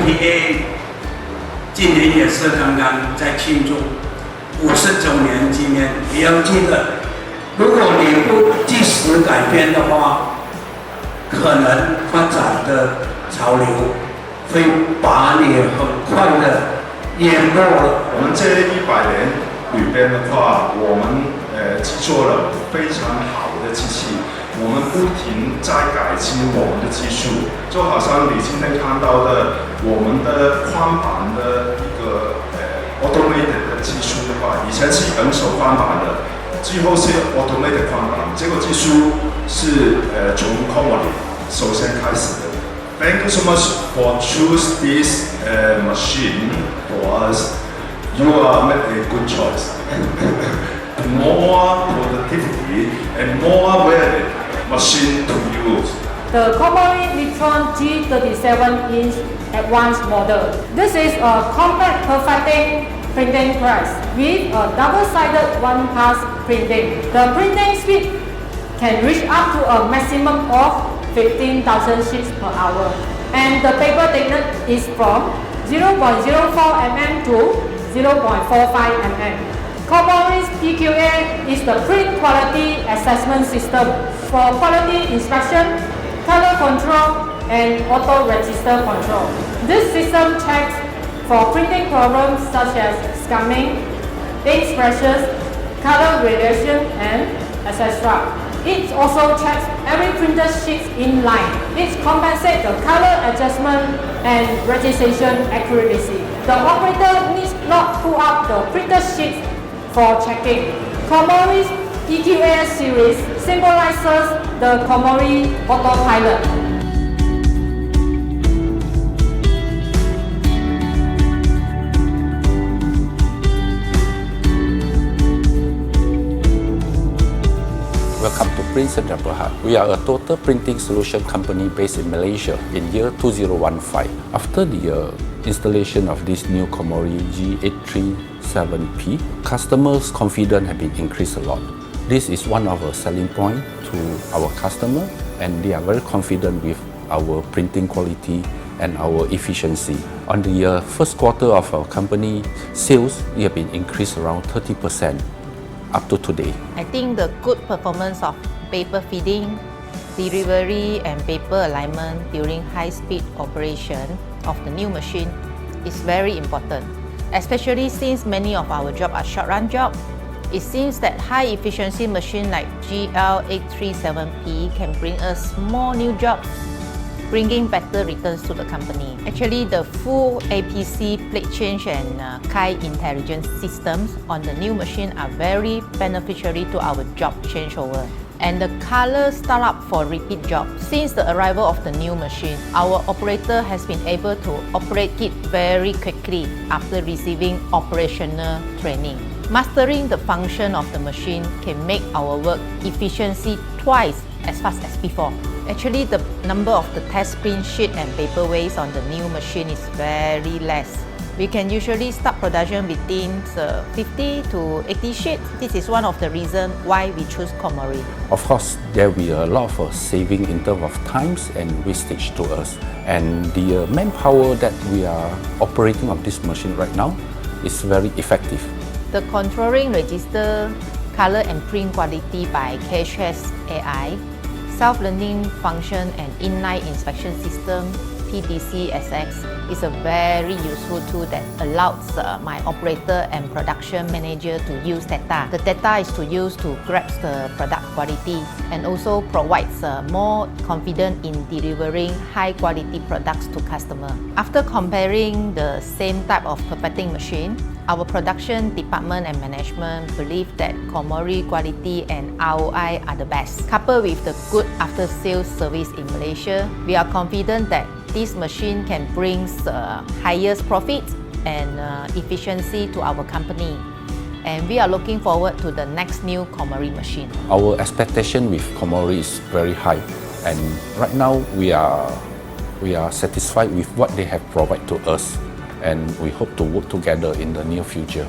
WPA 今年也是刚刚在庆祝50周年纪念。你要记得，如果你不及时改变的话，可能发展的潮流会把你很快的淹没了。我们这100年里边的话，我们制作了非常好的机器，我们不停在改进我们的技术，就好像你今天看到的我们的宽板的一个automated 的技术的话，以前是人手宽板的，最后是 automated 宽板，这个技术是从 Komori 首先开始的。Thank you so much for choose this machine for us. You are made a good choice. More productivity and more valid machine to use. The Komori Lithrone G37P advanced model. This is a compact perfecting printing press with a double-sided one-pass printing. The printing speed can reach up to a maximum of 15,000 sheets per hour. And the paper thickness is from 0.04 mm to 0.45 mm. Komori's PQA is the print quality assessment system for quality inspection, color control, and auto register control. This system checks for printing problems such as scumming, ink splashes, color variation, and etc. It also checks every printer sheet in line. It compensates the color adjustment and registration accuracy. The operator needs not pull up the printer sheet for checking. Komori's PQA series symbolizes the Komori autopilot. Welcome to Print Central Berhad. We are a total printing solution company based in Malaysia in year 2015. After the installation of this new Komori G37P, customers' confidence have been increased a lot. This is one of our selling points to our customer, and they are very confident with our printing quality and our efficiency. On the first quarter of our company sales, we have been increased around 30%. Up to today. I think the good performance of paper feeding, delivery and paper alignment during high-speed operation of the new machine is very important. Especially since many of our jobs are short-run jobs, it seems that high-efficiency machine like GL837P can bring us more new jobs, bringing better returns to the company. Actually, the full APC plate change and Kai intelligence systems on the new machine are very beneficiary to our job changeover. And the color startup for repeat jobs. Since the arrival of the new machine, our operator has been able to operate it very quickly after receiving operational training. Mastering the function of the machine can make our work efficiency twice as fast as before. Actually, the number of the test print sheet and paper waste on the new machine is very less. We can usually start production within 50 to 80 sheets. This is one of the reasons why we choose Komori. Of course, there will be a lot of saving in terms of times and wastage to us. And the manpower that we are operating on this machine right now is very effective. The controlling register, color and print quality by KHS AI, self-learning function and inline inspection system, PDC-SX, is a very useful tool that allows my operator and production manager to use data. The data is to use to grasp the product quality and also provides more confidence in delivering high-quality products to customer. After comparing the same type of perfecting machine, our production department and management believe that Komori quality and ROI are the best. Coupled with the good after-sales service in Malaysia, we are confident that this machine can bring highest profit and efficiency to our company. And we are looking forward to the next new Komori machine. Our expectation with Komori is very high, and right now we are satisfied with what they have provided to us, and we hope to work together in the near future.